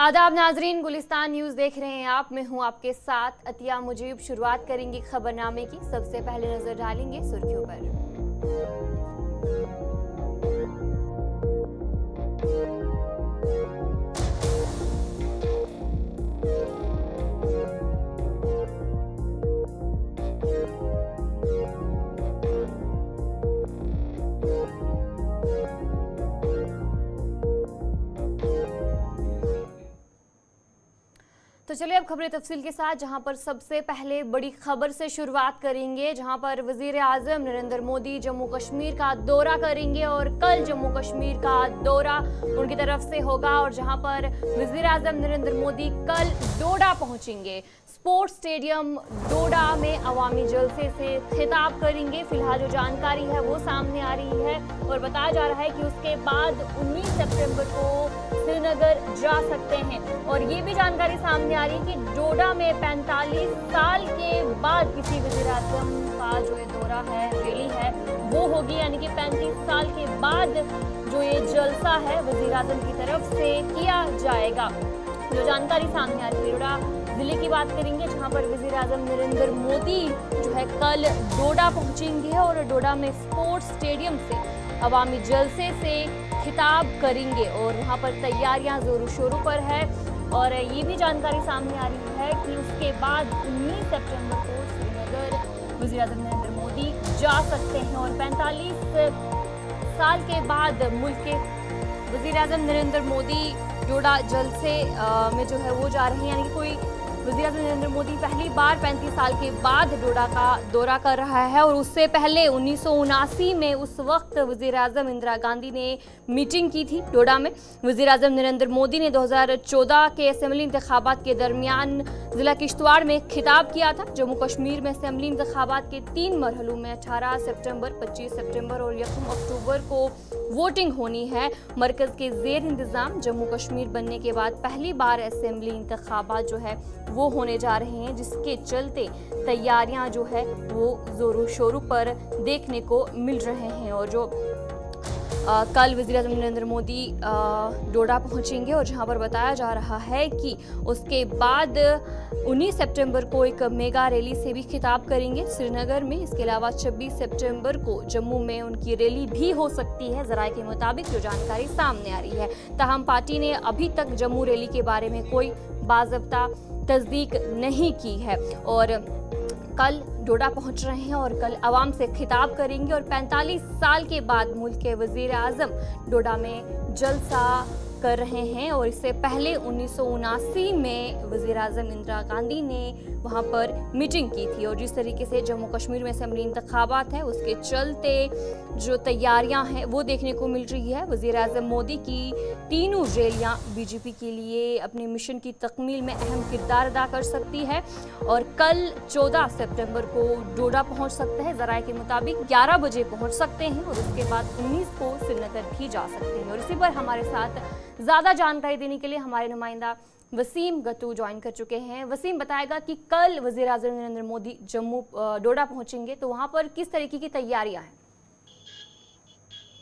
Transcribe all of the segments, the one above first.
आदाब नाजरीन, गुलिस्तान न्यूज़ देख रहे हैं आप। मैं हूं आपके साथ अतिया मुजीब। शुरुआत करेंगे खबरनामे की। सबसे पहले नजर डालेंगे सुर्खियों पर। तो चलिए अब खबरें तफसील के साथ, जहां पर सबसे पहले बड़ी खबर से शुरुआत करेंगे, जहां पर वजीर आजम नरेंद्र मोदी जम्मू कश्मीर का दौरा करेंगे और कल जम्मू कश्मीर का दौरा उनकी तरफ से होगा। और जहां पर वजीर आजम नरेंद्र मोदी कल डोडा पहुंचेंगे, स्पोर्ट्स स्टेडियम डोडा में अवामी जलसे से खिताब करेंगे। फिलहाल जो जानकारी है वो सामने आ रही है और बताया जा रहा है कि उसके बाद 19 सितंबर को श्रीनगर जा सकते हैं। और ये भी जानकारी सामने आ रही है कि डोडा में 45 साल के बाद किसी वज़ीर आज़म का जो ये दौरा है, रैली है, वो होगी। यानी कि 35 साल के बाद जो ये जलसा है वज़ीर आज़म की तरफ से किया जाएगा। जो जानकारी सामने आ रही है, डोडा जिले की बात करेंगे, जहां पर वज़ीर आज़म नरेंद्र मोदी जो है कल डोडा पहुंचेंगे और डोडा में स्पोर्ट्स स्टेडियम से अवामी जलसे से खिताब करेंगे और वहां पर तैयारियां जोरों शोरों पर है। और ये भी जानकारी सामने आ रही है कि उसके बाद 19 सितंबर को श्रीनगर वज़ीर आज़म नरेंद्र मोदी जा सकते हैं। और 45 साल के बाद मुल्क के वज़ीर आज़म नरेंद्र मोदी डोडा जलसे में जो है वो जा रहे हैं। यानी कि कोई वज़ीर आज़म नरेंद्र मोदी पहली बार 35 साल के बाद डोडा का दौरा कर रहा है। और उससे पहले 1979 में उस वक्त वज़ीर आज़म इंदिरा गांधी ने मीटिंग की थी डोडा में। वज़ीर आज़म नरेंद्र मोदी ने 2014 के असेंबली इंतखाबात के दरमियान ज़िला किश्तवाड़ में खिताब किया था। जम्मू कश्मीर में असेंबली इंतखाबात के 3 मरहलों में 18 सितंबर, 25 सितंबर और 1 अक्टूबर को वोटिंग होनी है। मरकज़ के ज़ेर इंतज़ाम जम्मू कश्मीर बनने के बाद पहली बार असेंबली इंतखाबात जो है वो होने जा रहे हैं, जिसके चलते तैयारियां जो है वो जोरों शोरों पर देखने को मिल रहे हैं। और जो कल वज़ीर आज़म नरेंद्र मोदी डोडा पहुंचेंगे और जहां पर बताया जा रहा है कि उसके बाद 19 सितंबर को एक मेगा रैली से भी खिताब करेंगे श्रीनगर में। इसके अलावा 26 सितंबर को जम्मू में उनकी रैली भी हो सकती है, ज़राए के मुताबिक जो जानकारी सामने आ रही है। ताहम पार्टी ने अभी तक जम्मू रैली के बारे में कोई बाज़ाब्ता तस्दीक नहीं की है। और कल डोडा पहुंच रहे हैं और कल अवाम से खिताब करेंगे। और 45 साल के बाद मुल्क के वज़ीर आज़म डोडा में जलसा कर रहे हैं। और इससे पहले 1979 में वज़ीर आज़म इंदिरा गांधी ने वहां पर मीटिंग की थी। और जिस तरीके से जम्मू कश्मीर में असेंबली इंतखाबात है, उसके चलते जो तैयारियां हैं वो देखने को मिल रही है। वज़ीर आज़म मोदी की तीनों रैलियां बीजेपी के लिए अपने मिशन की तकमील में अहम किरदार अदा कर सकती है। और कल 14 सितंबर को डोडा पहुंच सकते हैं, ज़राए के मुताबिक 11 बजे पहुंच सकते हैं और उसके बाद 19 को श्रीनगर भी जा सकते हैं। और इसी पर हमारे साथ ज़्यादा जानकारी देने के लिए हमारे नुमाइंदा वसीम गत्तू ज्वाइन कर चुके हैं। वसीम, बताएगा कि कल वज़ीर आज़म नरेंद्र मोदी जम्मू डोडा पहुंचेंगे, तो वहां पर किस तरीके की तैयारियां हैं?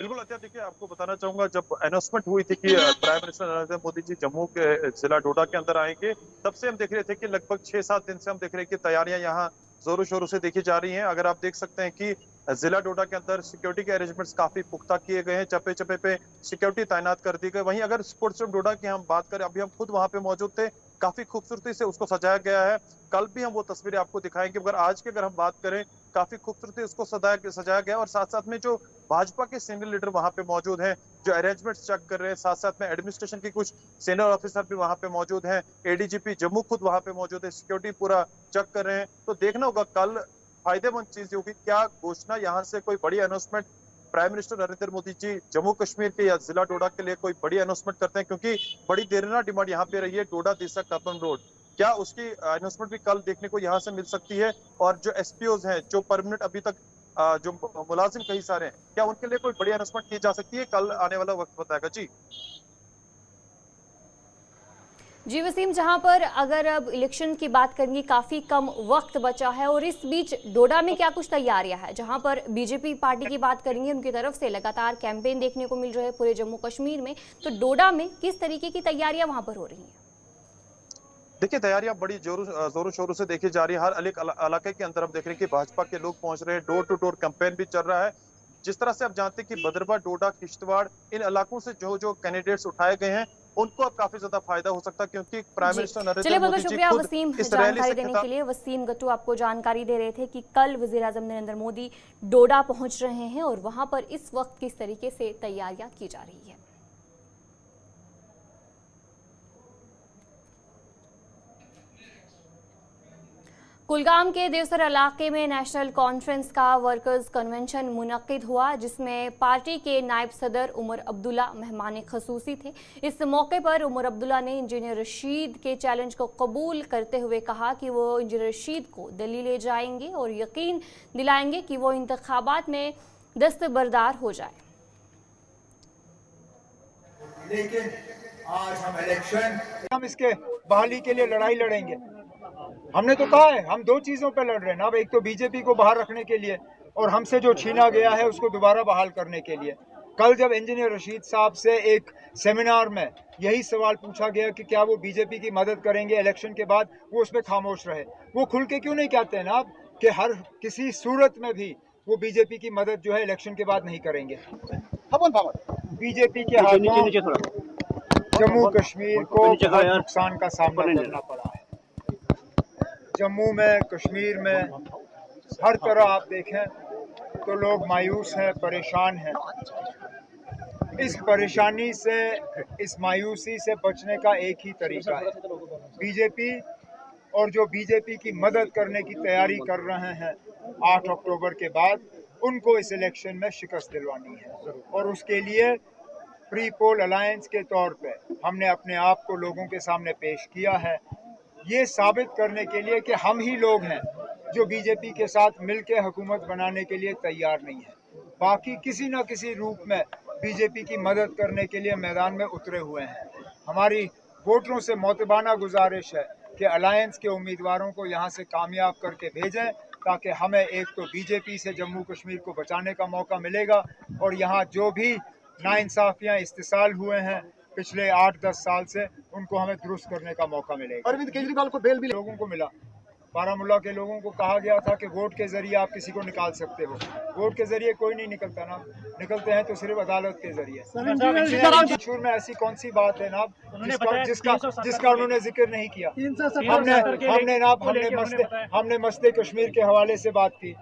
बिल्कुल अच्छा, देखिए आपको बताना चाहूंगा, जब अनाउंसमेंट हुई थी कि प्राइम मिनिस्टर नरेंद्र मोदी जी जम्मू के जिला डोडा के अंदर आएंगे, तब से हम देख रहे थे कि लगभग 6-7 दिन से हम देख रहे हैं कि तैयारियां यहाँ जोरों शोरों से देखी जा रही हैं। अगर आप देख सकते हैं कि जिला डोडा के अंदर सिक्योरिटी के अरेंजमेंट्स काफी पुख्ता किए गए हैं, चप्पे चप्पे पे सिक्योरिटी तैनात कर दी गई। वहीं अगर स्पोर्ट्स डोडा की हम बात करें, अभी हम खुद वहां पे मौजूद थे, काफी खूबसूरती से उसको सजाया गया है। कल भी हम वो तस्वीरें आपको दिखाएंगे, मगर आज की अगर हम बात करें, काफी खूबसूरती उसको सजाया गया। और साथ साथ में जो भाजपा के सीनियर लीडर वहां पे मौजूद हैं, जो अरेंजमेंट्स चेक कर रहे हैं, साथ साथ में एडमिनिस्ट्रेशन की कुछ सीनियर ऑफिसर भी वहां पे मौजूद हैं, एडीजीपी जम्मू खुद वहां पे मौजूद है, सिक्योरिटी पूरा चेक कर रहे हैं। तो देखना होगा कल फायदेमंद चीज होगी, क्या घोषणा यहाँ से कोई बड़ी announcement prime minister Narendra Modi ji Jammu Kashmir के या जिला डोडा के लिए कोई बड़ी अनाउंसमेंट करते हैं, क्योंकि बड़ी देर डिमांड यहाँ पे रही है डोडा दिशा कर्बन रोड। क्या उसकी अनाउंसमेंट भी कल देखने को यहाँ से मिल सकती है? और जो एसपीओज हैं, जो परमानेंट अभी तक जो मुलाजिम कई सारे हैं, क्या उनके लिए कोई बड़ी अनाउंसमेंट की जा सकती है? कल आने वाला वक्त बताएगा। जी वसीम, जहां पर अगर अब इलेक्शन की बात करेंगे, काफ़ी कम वक्त बचा है और इस बीच डोडा में क्या कुछ तैयारियां हैं? जहां पर बीजेपी पार्टी की बात करेंगे, उनकी तरफ से लगातार कैंपेन देखने को मिल रहे हैं पूरे जम्मू कश्मीर में, तो डोडा में किस तरीके की तैयारियां वहां पर हो रही हैं? देखिए तैयारियां बड़ी जोरों शोरों से देखी जा रही है। हर अलग इलाके के अंदर हम देख रहे हैं कि भाजपा के लोग पहुंच रहे हैं, डोर टू डोर कैंपेन भी चल रहा है। जिस तरह से आप जानते हैं कि भद्रवा, डोडा, किश्तवाड़, इन इलाकों से जो जो कैंडिडेट्स उठाए गए हैं उनको अब काफी ज्यादा फायदा हो सकता है, क्योंकि प्राइम जी मिनिस्टर नरेंद्र चलिए, बहुत बहुत मोदी जी शुक्रिया खुद वसीम इस रैली जानकारी से देने खिताब। के लिए। वसीम गट्टू आपको जानकारी दे रहे थे कि कल वजीर आजम नरेंद्र मोदी डोडा पहुंच रहे हैं और वहां पर इस वक्त किस तरीके से तैयारियां की जा रही है। कुलगाम के देवसर इलाके में नेशनल कॉन्फ्रेंस का वर्कर्स कन्वेंशन मुनक्किद हुआ, जिसमें पार्टी के नायब सदर उमर अब्दुल्ला मेहमान खसूसी थे। इस मौके पर उमर अब्दुल्ला ने इंजीनियर रशीद के चैलेंज को कबूल करते हुए कहा कि वो इंजीनियर रशीद को दिल्ली ले जाएंगे और यकीन दिलाएंगे कि वो इंतखाबात में दस्तबरदार हो जाए। लेकिन आज हम इसके बहाली के लिए लड़ाई लड़ेंगे। हमने तो कहा है हम दो चीजों पे लड़ रहे हैं ना, एक तो बीजेपी को बाहर रखने के लिए और हमसे जो छीना गया है उसको दोबारा बहाल करने के लिए। कल जब इंजीनियर रशीद साहब से एक सेमिनार में यही सवाल पूछा गया कि क्या वो बीजेपी की मदद करेंगे इलेक्शन के बाद, वो उसमें खामोश रहे। वो खुल के क्यों नहीं कहते हैं ना कि हर किसी सूरत में भी वो बीजेपी की मदद जो है इलेक्शन के बाद नहीं करेंगे। बीजेपी के हाथों जम्मू कश्मीर को बहुत नुकसान का सामना करना पड़ा है। जम्मू में, कश्मीर में हर तरह आप देखें तो लोग मायूस हैं, परेशान हैं। इस परेशानी से, इस मायूसी से बचने का एक ही तरीका है, बीजेपी और जो बीजेपी की मदद करने की तैयारी कर रहे हैं 8 अक्टूबर के बाद, उनको इस इलेक्शन में शिकस्त दिलवानी है। और उसके लिए प्री पोल अलायंस के तौर पे हमने अपने आप को लोगों के सामने पेश किया है, ये साबित करने के लिए कि हम ही लोग हैं जो बीजेपी के साथ मिलकर हुकूमत बनाने के लिए तैयार नहीं है। बाकी किसी न किसी रूप में बीजेपी की मदद करने के लिए मैदान में उतरे हुए हैं। हमारी वोटरों से मोतबाना गुजारिश है कि अलायंस के उम्मीदवारों को यहाँ से कामयाब करके भेजें, ताकि हमें एक तो बीजेपी से जम्मू कश्मीर को बचाने का मौका मिलेगा और यहाँ जो भी नाइंसाफियाँ इस्तेसाल हुए हैं पिछले 8-10 साल से, उनको हमें दुरुस्त करने का मौका मिलेगा। अरविंद केजरीवाल को बेल भी लोगों को मिला। बारामूला के लोगों को कहा गया था कि वोट के जरिए आप किसी को निकाल सकते हो। वोट के जरिए कोई नहीं निकलता ना, निकलते हैं तो सिर्फ अदालत के जरिए। शूर में ऐसी कौन सी बात है ना जिसका उन्होंने जिक्र नहीं किया। हमने मसले कश्मीर के हवाले से बात की,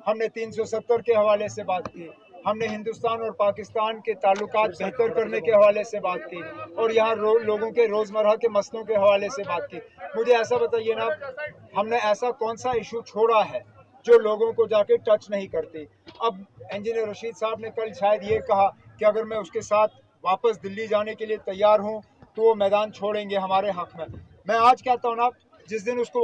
हमने 370 के हवाले से बात की, हमने हिंदुस्तान और पाकिस्तान के ताल्लुकात बेहतर करने के हवाले से बात की और यहाँ लोगों के रोजमर्रा के मसलों के हवाले से बात की। मुझे ऐसा बताइए ना, हमने ऐसा कौन सा इशू छोड़ा है जो लोगों को जाके टच नहीं करती। अब इंजीनियर रशीद साहब ने कल शायद ये कहा कि अगर मैं उसके साथ वापस दिल्ली जाने के लिए तैयार हूँ तो वो मैदान छोड़ेंगे हमारे हक में। मैं आज कहता हूँ ना, जिस दिन उसको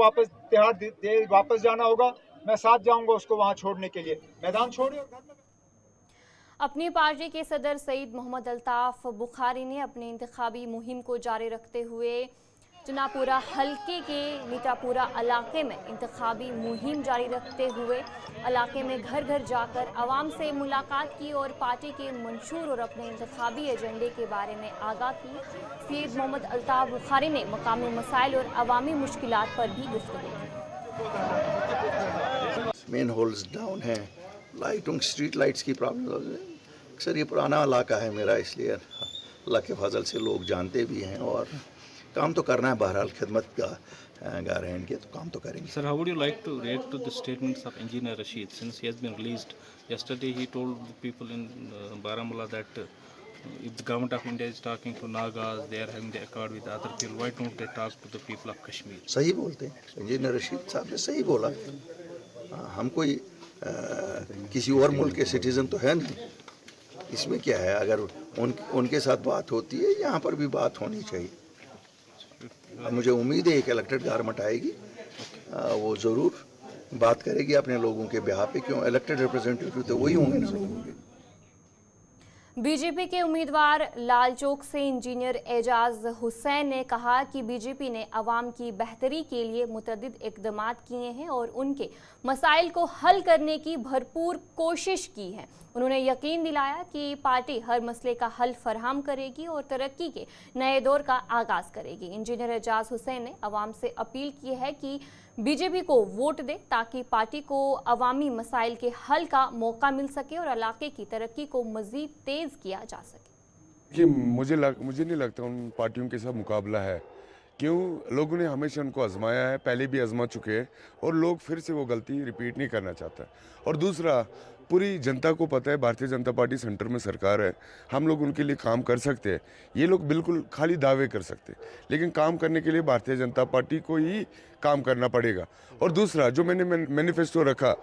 वापस जाना होगा मैं साथ जाऊँगा उसको वहाँ छोड़ने के लिए। मैदान छोड़े और घर में। अपनी पार्टी के सदर सईद मोहम्मद अल्ताफ बुखारी ने अपनी इंतखाबी मुहिम को जारी रखते हुए चुनापुरा हल्के के नीतापुरा इलाके में इंतखाबी मुहिम जारी रखते हुए इलाके में घर घर जाकर आवाम से मुलाकात की और पार्टी के मंशूर और अपने इंतखाबी एजेंडे के बारे में आगाह की। सईद मोहम्मद अल्ताफ बुखारी ने मकामी मसाइल और अवामी मुश्किलात पर भी गुफ्तगू की। मेन होल्स डाउन है, लाइटों स्ट्रीट लाइट्स की प्रॉब्लम है। अक्सर ये पुराना इलाका है मेरा, इसलिए अल्लाह के फजल से लोग जानते भी हैं और काम तो करना है। बहरहाल खिदमत का गारंटी के तो काम तो करेंगे। Sir, how would you like to react to the statements of Engineer Rashid since he has been released? Yesterday he told the people in Baramulla that if the government of India is talking to Nagas, they are having the accord with other people, why don't they talk to the people of Kashmir? सही बोलते हैं, engineer Rashid साहब ने सही बोला। हम कोई किसी और मुल्क के सिटीजन तो है नहीं, इसमें क्या है। अगर उनके साथ बात होती है, यहाँ पर भी बात होनी चाहिए। मुझे उम्मीद है एक इलेक्टेड गवर्नमेंट आएगी, वो ज़रूर बात करेगी अपने लोगों के बिहाफ पे, क्यों इलेक्टेड रिप्रेजेंटेटिव तो वही होंगे ना लोगों के। बीजेपी के उम्मीदवार लालचौक से इंजीनियर एजाज हुसैन ने कहा कि बीजेपी ने अवाम की बेहतरी के लिए मुतअद्दिद इक़दामात किए हैं और उनके मसाइल को हल करने की भरपूर कोशिश की है। उन्होंने यकीन दिलाया कि पार्टी हर मसले का हल फराहम करेगी और तरक्की के नए दौर का आगाज़ करेगी। इंजीनियर एजाज हुसैन ने अवाम से अपील की है कि बीजेपी को वोट दे ताकि पार्टी को अवामी मसाइल के हल का मौका मिल सके और इलाके की तरक्की को मज़ीद तेज़ किया जा सके। कि मुझे नहीं लगता उन पार्टियों के साथ मुकाबला है। क्यों? लोगों ने हमेशा उनको आजमाया है, पहले भी आजमा चुके हैं और लोग फिर से वो गलती रिपीट नहीं करना चाहता। और दूसरा, पूरी जनता को पता है भारतीय जनता पार्टी सेंटर में सरकार है, हम लोग उनके लिए काम कर सकते हैं। ये लोग बिल्कुल खाली दावे कर सकते हैं, लेकिन काम करने के लिए भारतीय जनता पार्टी को ही काम करना पड़ेगा। और दूसरा, जो मैंने मैनिफेस्टो रखा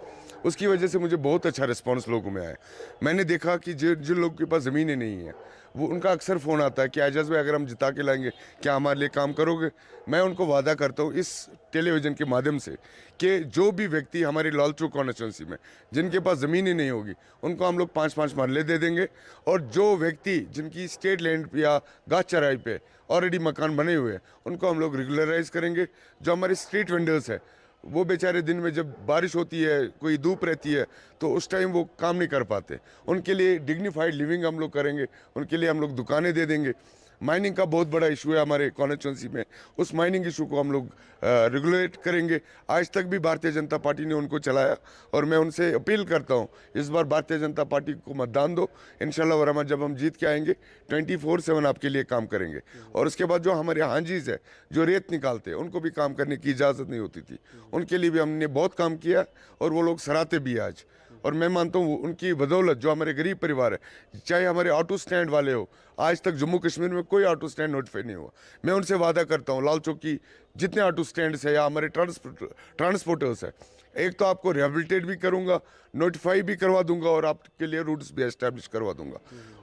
उसकी वजह से मुझे बहुत अच्छा रिस्पांस लोगों में आया। मैंने देखा कि जिन लोगों के पास ज़मीनें नहीं हैं वो उनका अक्सर फ़ोन आता है कि एजाज भाई अगर हम जिता के लाएंगे क्या हमारे लिए काम करोगे? मैं उनको वादा करता हूँ इस टेलीविज़न के माध्यम से कि जो भी व्यक्ति हमारी लालचौक कॉन्स्टिट्यूंसी में जिनके पास ज़मीन ही नहीं होगी उनको हम लोग 5-5 मरले दे देंगे। और जो व्यक्ति जिनकी स्टेट लैंड या गाछ चराई पे ऑलरेडी मकान बने हुए हैं उनको हम लोग रेगुलराइज करेंगे। जो हमारे स्ट्रीट वेंडर्स हैं वो बेचारे दिन में जब बारिश होती है, कोई धूप रहती है, तो उस टाइम वो काम नहीं कर पाते, उनके लिए डिग्निफाइड लिविंग हम लोग करेंगे, उनके लिए हम लोग दुकानें दे देंगे। माइनिंग का बहुत बड़ा इशू है हमारे कॉन्स्टिट्यूंसी में, उस माइनिंग इशू को हम लोग रेगुलेट करेंगे। आज तक भी भारतीय जनता पार्टी ने उनको चलाया और मैं उनसे अपील करता हूं इस बार भारतीय जनता पार्टी को मतदान दो। इंशाल्लाह व रहमान जब हम जीत के आएंगे 24/7 आपके लिए काम करेंगे। और उसके बाद जो हमारे हांजीज है जो रेत निकालते हैं उनको भी काम करने की इजाज़त नहीं होती थी, उनके लिए भी हमने बहुत काम किया और वो लोग सराहते भी आज। और मैं मानता हूँ उनकी बदौलत जो हमारे गरीब परिवार है, चाहे हमारे ऑटो स्टैंड वाले हो, आज तक जम्मू कश्मीर में कोई ऑटो स्टैंड नोटिफाई नहीं हुआ। मैं उनसे वादा करता हूँ लालचौक की जितने ऑटो स्टैंड्स है या हमारे ट्रांसपोर्टर्स है, एक तो आपको रिहेबिलिटेट भी करूँगा, नोटिफाई भी करवा दूंगा और आपके लिए रूट्स भी एस्टैब्लिश करवा दूंगा।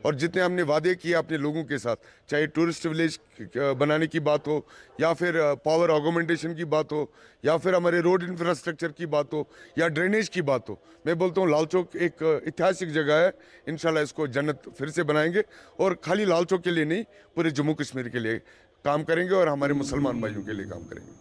और जितने हमने वादे किए अपने लोगों के साथ, चाहे टूरिस्ट विलेज बनाने की बात हो या फिर पावर ऑगमेंटेशन की बात हो या फिर हमारे रोड इंफ्रास्ट्रक्चर की बात हो या ड्रेनेज की बात हो, मैं बोलता हूँ लालचौक एक ऐतिहासिक जगह है। इंशाल्लाह इसको जन्नत फिर से बनाएंगे और खाली लालचौक के लिए नहीं, पूरे जम्मू कश्मीर के लिए काम करेंगे और हमारे मुसलमान भाइयों के लिए काम करेंगे।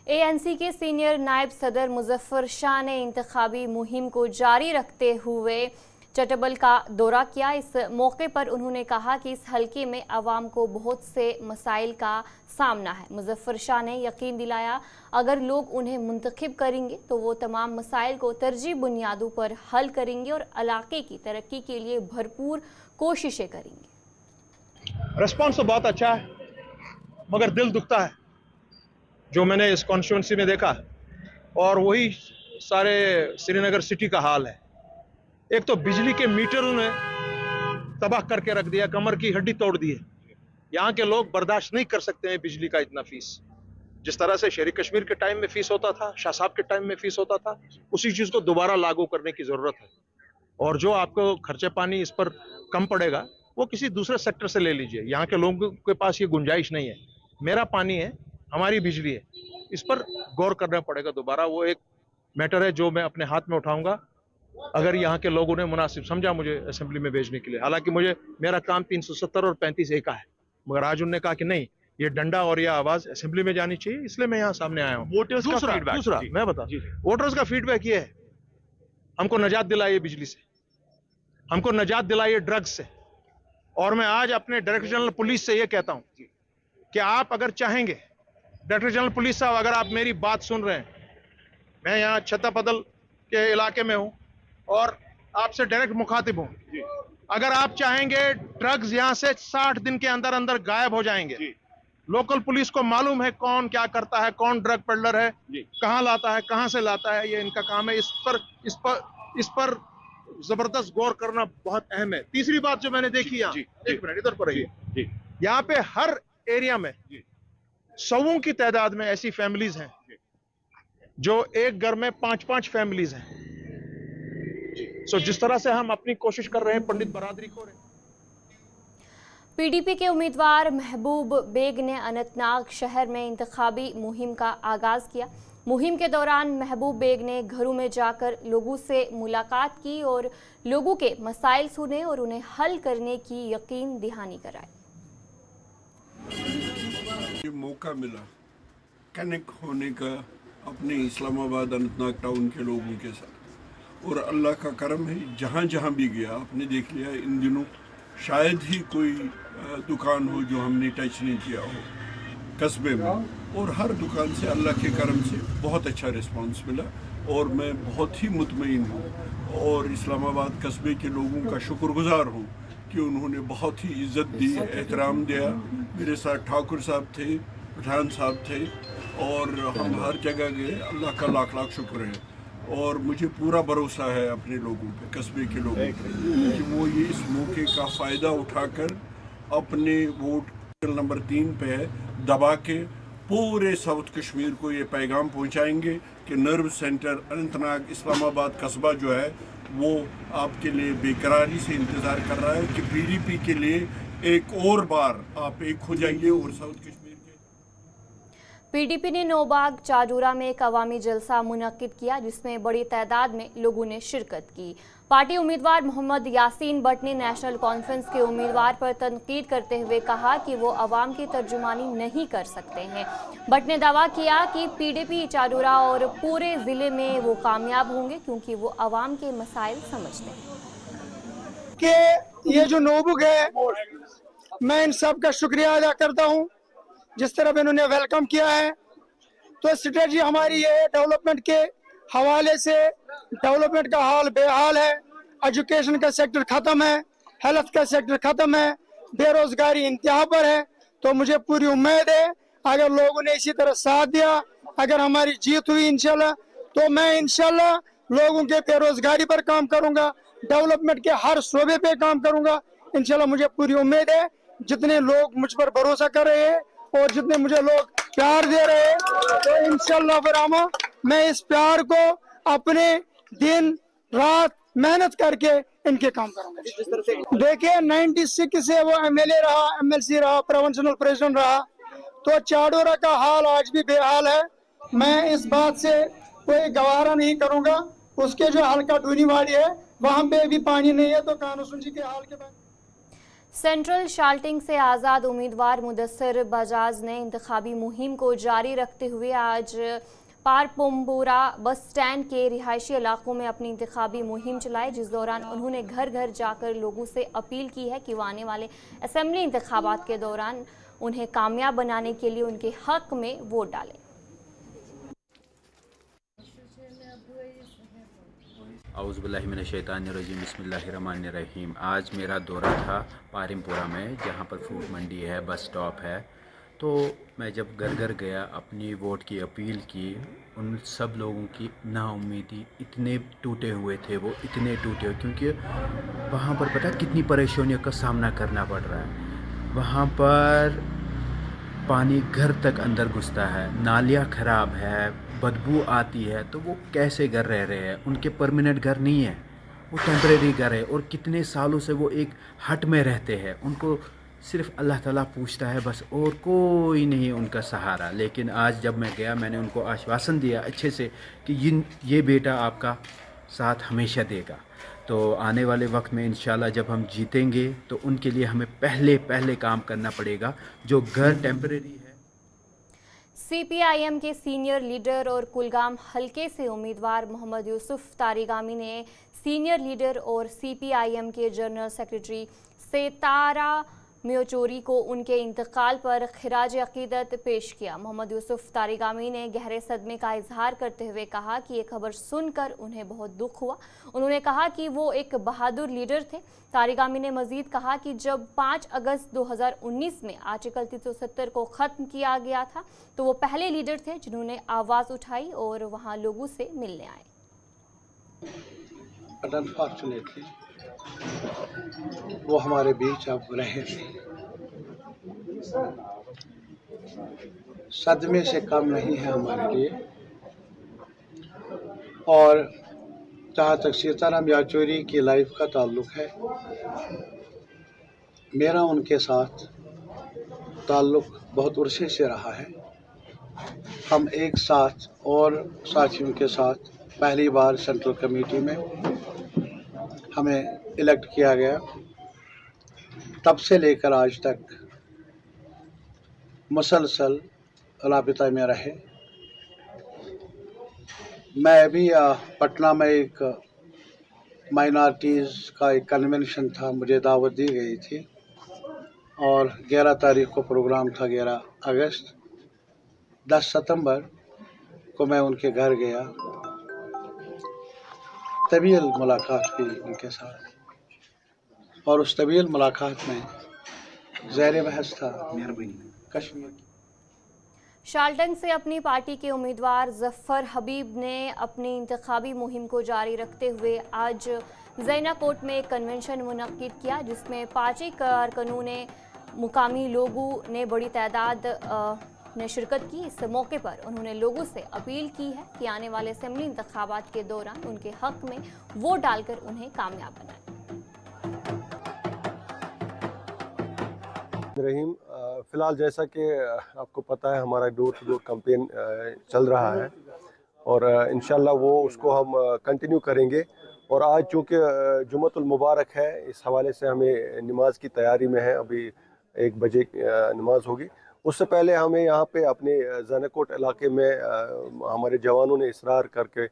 एएनसी के सीनियर नायब सदर मुजफ्फर शाह ने इंतखाबी मुहिम को जारी रखते हुए चटबल का दौरा किया। इस मौके पर उन्होंने कहा कि इस हलके में आवाम को बहुत से मसाइल का सामना है। मुजफ्फर शाह ने यकीन दिलाया अगर लोग उन्हें मुंतखब करेंगे तो वो तमाम मसाइल को तरजीह बुनियादों पर हल करेंगे और इलाके की तरक्की के लिए भरपूर कोशिशें करेंगे। रिस्पॉन्स तो बहुत अच्छा है मगर दिल दुखता है जो मैंने इस कॉन्स्टिट्यूंसी में देखा, और वही सारे श्रीनगर सिटी का हाल है। एक तो बिजली के मीटरों ने तबाह करके रख दिया, कमर की हड्डी तोड़ दी है। यहाँ के लोग बर्दाश्त नहीं कर सकते हैं बिजली का इतना फीस। जिस तरह से शेरी कश्मीर के टाइम में फीस होता था, शाह साहब के टाइम में फीस होता था, उसी चीज को दोबारा लागू करने की जरूरत है। और जो आपको खर्चे पानी इस पर कम पड़ेगा वो किसी दूसरे सेक्टर से ले लीजिए। यहाँ के लोगों के पास ये गुंजाइश नहीं है। मेरा पानी है, हमारी बिजली है, इस पर गौर करना पड़ेगा दोबारा। वो एक मैटर है जो मैं अपने हाथ में उठाऊंगा अगर यहाँ के लोगों ने मुनासिब समझा मुझे असेंबली में भेजने के लिए। हालांकि मेरा काम 370 और 35A का है, मगर आज उन्होंने कहा कि नहीं, ये डंडा और यह आवाज असेंबली में जानी चाहिए, इसलिए मैं यहाँ सामने आया हूँ। दूसरा मैं बता, वोटर्स का फीडबैक ये है, हमको निजात दिलाइए बिजली से, हमको निजात दिलाइए ड्रग्स से। और मैं आज अपने डायरेक्टर जनरल पुलिस से ये कहता हूँ कि आप अगर चाहेंगे, डायरेक्टर जनरल पुलिस साहब अगर आप मेरी बात सुन रहे हैं, मैं यहाँ छत्तापदल के इलाके में हूँ और आपसे डायरेक्ट मुखातिब हूँ। अगर आप चाहेंगे ड्रग्स यहाँ से 60 दिन के अंदर अंदर गायब हो जाएंगे। लोकल पुलिस को मालूम है कौन क्या करता है, कौन ड्रग पेडलर है, कहाँ लाता है, कहाँ से लाता है, ये इनका काम है। इस पर जबरदस्त गौर करना बहुत अहम है। तीसरी बात जो मैंने देखी यहाँ, एक मिनट इधर पर रहिए, यहाँ पे हर एरिया में सौों की तादाद में ऐसी फैमिलीज हैं जो एक घर में 5-5 फैमिलीज हैं। सो जिस तरह से हम अपनी कोशिश कर रहे हैं पंडित बरादरी को। पीडीपी के उम्मीदवार महबूब बेग ने अनंतनाग शहर में इंतखाबी मुहिम का आगाज किया। मुहिम के दौरान महबूब बेग ने घरों में जाकर लोगों से मुलाकात की और लोगों के मसाइल सुने और उन्हें हल करने की यकीन दहानी कराई। ये मौका मिला कनेक्ट होने का अपने इस्लामाबाद अनंतनाग टाउन के लोगों के साथ, और अल्लाह का करम है जहाँ जहाँ भी गया आपने देख लिया इन दिनों शायद ही कोई दुकान हो जो हमने टच नहीं किया हो कस्बे में, और हर दुकान से अल्लाह के करम से बहुत अच्छा रिस्पांस मिला और मैं बहुत ही मुतमईन हूँ और इस्लामाबाद कस्बे के लोगों का शुक्रगुजार हूँ कि उन्होंने बहुत ही इज़्ज़त दी, एहतराम दिया। मेरे साथ ठाकुर साहब थे, पठान साहब थे और हम हर जगह गए। अल्लाह का लाख लाख शुक्र है और मुझे पूरा भरोसा है अपने लोगों पे, कस्बे के लोगों पे, कि वो ये इस मौके का फ़ायदा उठाकर अपने वोट नंबर 3 पे दबा के पूरे साउथ कश्मीर को ये पैगाम पहुंचाएंगे कि नर्व सेंटर अनंतनाग इस्लामाबाद कस्बा जो है वो आपके लिए बेकरारी से इंतज़ार कर रहा है कि पीडीपी के लिए एक और बार आप एक हो जाइए और साउथ कश्मीर पीडीपी ने नौबाग चाडोरा में एक अवामी जलसा मुनक्किद किया जिसमें बड़ी तादाद में लोगों ने शिरकत की। पार्टी उम्मीदवार मोहम्मद यासीन भट्ट ने नेशनल कॉन्फ्रेंस के उम्मीदवार पर तनकीद करते हुए कहा कि वो अवाम की तर्जुमानी नहीं कर सकते हैं। भट्ट ने दावा किया कि पीडीपी चाडोरा और पूरे जिले में वो कामयाब होंगे क्योंकि वो अवाम के मसाइल समझते हैं। कि ये जो नोबुग है मैं इन सब का शुक्रिया अदा करता हूँ जिस तरह इन्होंने वेलकम किया है। तो स्ट्रेटजी हमारी ये है डेवलपमेंट के हवाले से, डेवलपमेंट का हाल बेहाल है, एजुकेशन का सेक्टर खत्म है, हेल्थ का सेक्टर खत्म है, बेरोजगारी इंतहा पर है। तो मुझे पूरी उम्मीद है अगर लोगों ने इसी तरह साथ दिया, अगर हमारी जीत हुई इंशाल्लाह, तो मैं इंशाल्लाह लोगों के बेरोजगारी पर काम करूंगा, डेवलपमेंट के हर शोबे पे काम करूंगा इंशाल्लाह। मुझे पूरी उम्मीद है जितने लोग मुझ पर भरोसा कर रहे हैं और जितने मुझे लोग प्यार दे रहे हैं तो इंशाल्लाह फरामा मैं इस प्यार को अपने दिन रात मेहनत करके इनके काम करूंगा। देखिए 96 से वो एमएलए रहा, एमएलसी रहा, प्रोविंशियल प्रेसिडेंट रहा, तो चाडोरा का हाल आज भी बेहाल है। मैं इस बात से कोई गवारा नहीं करूंगा। उसके जो हल्का डूनीवाड़ी है वहाँ पे भी पानी नहीं है, तो कानून जी के हाल के बाद सेंट्रल शाल्टिंग से आज़ाद उम्मीदवार मुदस्सिर बजाज ने इंतखाबी मुहिम को जारी रखते हुए आज पारपोम्बोरा बस स्टैंड के रिहायशी इलाकों में अपनी इंतखाबी मुहिम चलाई, जिस दौरान उन्होंने घर घर जाकर लोगों से अपील की है कि वो आने वाले असेंबली इंतखाबात के दौरान उन्हें कामयाब बनाने के लिए उनके हक में वोट डालें। औज़ुबिल्लाहिमिनश्शैतानिर्रजीम बिस्मिल्लाहिर्रहमानिर्रहीम। आज मेरा दौरा था पारिमपुरा में जहाँ पर फ्रूट मंडी है, बस स्टॉप है। तो मैं जब घर घर गया अपनी वोट की अपील की, उन सब लोगों की नाउम्मीदी इतने टूटे हुए थे, वो इतने टूटे हुए क्योंकि वहाँ पर पता कितनी परेशानियों का सामना करना पड़ रहा है। वहाँ पर पानी घर तक अंदर घुसता है, नालियाँ ख़राब है, बदबू आती है, तो वो कैसे घर रह रहे हैं। उनके परमानेंट घर नहीं है, वो टेम्परेरी घर है और कितने सालों से वो एक हट में रहते हैं। उनको सिर्फ अल्लाह ताला पूछता है बस, और कोई नहीं उनका सहारा। लेकिन आज जब मैं गया मैंने उनको आश्वासन दिया अच्छे से कि ये बेटा आपका साथ हमेशा देगा। तो आने वाले वक्त में इंशाल्लाह जब हम जीतेंगे तो उनके लिए हमें पहले काम करना पड़ेगा जो घर टेम्परेरी है। सीपीआईएम के सीनियर लीडर और कुलगाम हलके से उम्मीदवार मोहम्मद यूसुफ तारिगामी ने सीनियर लीडर और सीपीआईएम के जनरल सेक्रेटरी सेतारा म्योचोरी को उनके इंतकाल पर खिराज अकीदत पेश किया। मोहम्मद यूसुफ तारिगामी ने गहरे सदमे का इजहार करते हुए कहा कि ये खबर सुनकर उन्हें बहुत दुख हुआ। उन्होंने कहा कि वो एक बहादुर लीडर थे। तारिगामी ने मजीद कहा कि जब 5 अगस्त 2019 में आर्टिकल 370 को ख़त्म किया गया था तो वो पहले लीडर थे जिन्होंने आवाज़ उठाई और वहाँ लोगों से मिलने आए। अनफॉर्चुनेटली वो हमारे बीच अब रहे नहीं। सदमे से कम नहीं है हमारे लिए। और जहाँ तक सीताराम याचूरी की लाइफ का ताल्लुक़ है, मेरा उनके साथ ताल्लुक़ बहुत अरसे से रहा है हम एक साथ और साथियों के साथ पहली बार सेंट्रल कमेटी में हमें इलेक्ट किया गया। तब से लेकर आज तक मुसलसल राबिता में रहे। मैं अभी पटना में एक माइनॉरिटीज़ का एक कन्वेंशन था, मुझे दावत दी गई थी और 11 तारीख को प्रोग्राम था, 11 अगस्त। 10 सितंबर को मैं उनके घर गया, तवील मुलाकात हुई उनके साथ और उस तवील मुलाकात में ज़ेर बहस था कश्मीर। शाल्टन से अपनी पार्टी के उम्मीदवार जफ़र हबीब ने अपनी इंतखाबी मुहिम को जारी रखते हुए आज ज़ैना कोट में एक कन्वेंशन मुनक्किद किया, जिसमें पार्टी कारकुनों ने मुकामी लोगों ने बड़ी तादाद ने शिरकत की। इस मौके पर उन्होंने लोगों से अपील की है कि आने वाले असेंबली इंतखाबात के दौरान उनके हक में वोट डालकर उन्हें कामयाब बनाएं। रहीम, फ़िलहाल जैसा कि आपको पता है हमारा डोर टू डोर कैंपेन चल रहा है और इंशाल्लाह वो उसको हम कंटिन्यू करेंगे। और आज चूँकि जुम्मतुल मुबारक है, इस हवाले से हमें नमाज की तैयारी में है। अभी 1 बजे नमाज होगी। उससे पहले हमें यहाँ पे अपने ज़ैनाकोट इलाके में हमारे जवानों ने इसरार करके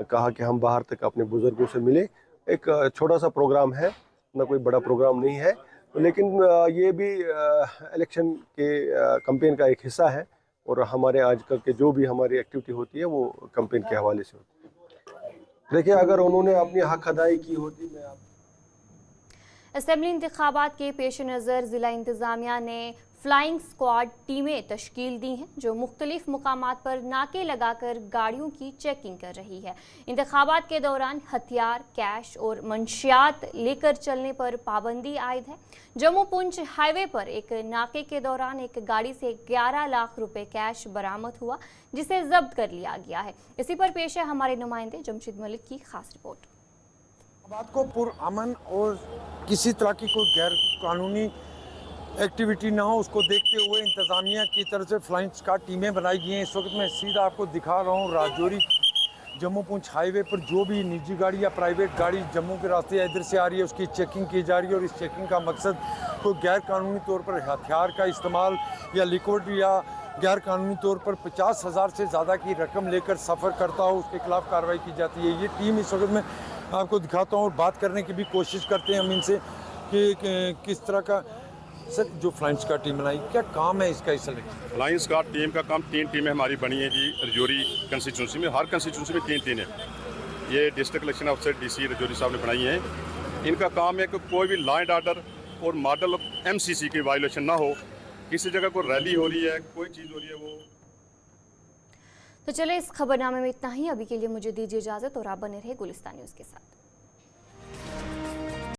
कहा कि हम बाहर तक अपने बुज़ुर्गों से मिले। एक छोटा सा प्रोग्राम है, ना कोई बड़ा प्रोग्राम नहीं है, लेकिन ये भी इलेक्शन के कैंपेन का एक हिस्सा है और हमारे आजकल के जो भी हमारी एक्टिविटी होती है वो कैंपेन के हवाले से होती है। देखिए, अगर उन्होंने अपनी हक अदाई की होती, मैं असेंबली इंतखाबात के पेश नज़र ज़िला इंतज़ामिया ने फ्लाइंग स्क्वाड टीमें तश्कील दी हैं, जो मुख्तलिफ मुकामात पर नाके लगाकर गाड़ियों की चेकिंग कर रही है। इंतखाबात के दौरान हथियार, कैश और मंशियात लेकर चलने पर पाबंदी आयद है। जम्मू पुंछ हाईवे पर एक नाके के दौरान एक गाड़ी से 11 लाख रुपए कैश बरामद हुआ, जिसे जब्त कर लिया गया है। इसी पर पेश है हमारे नुमाइंदे जमशेद मलिक की खास रिपोर्ट। बात को पुरअमन और किसी तरह की कोई गैर कानूनी एक्टिविटी ना हो, उसको देखते हुए इंतज़ामिया की तरफ से फ्लाइंग स्क्वाड टीमें बनाई गई हैं। इस वक्त मैं सीधा आपको दिखा रहा हूँ राजौरी जम्मू पुंछ हाईवे पर जो भी निजी गाड़ी या प्राइवेट गाड़ी जम्मू के रास्ते या इधर से आ रही है, उसकी चेकिंग की जा रही है। और इस चेकिंग का मकसद कोई गैर कानूनी तौर पर हथियार का इस्तेमाल या लिक्विड या गैर कानूनी तौर पर 50,000 से ज़्यादा की रकम लेकर सफ़र करता हो, उसके खिलाफ कार्रवाई की जाती है। ये टीम इस वक्त मैं आपको दिखाता हूँ और बात करने की भी कोशिश करते हैं हम इनसे कि किस तरह का सर जो फ्लाइंग स्क्वाड टीम बनाई, क्या काम है इसका? इस फ्लाइंग स्क्वाड टीम का काम 3 टीमें हमारी बनी हैं जी रजौरी कंस्टिट्यूंसी में। हर कंस्टिट्यूंसी में 3 टीम है। ये डिस्ट्रिक्ट इलेक्शन अफसर DC रजौरी साहब ने बनाई हैं। इनका काम है कि कोई भी लॉ एंड ऑर्डर और मॉडल MCC की वायलेशन ना हो। किसी जगह कोई रैली हो रही है, कोई चीज़ हो रही है वो। तो चले इस खबरनामे में इतना ही। अभी के लिए मुझे दीजिए इजाज़त और आप बने रहे गुलिस्तान न्यूज़ के साथ।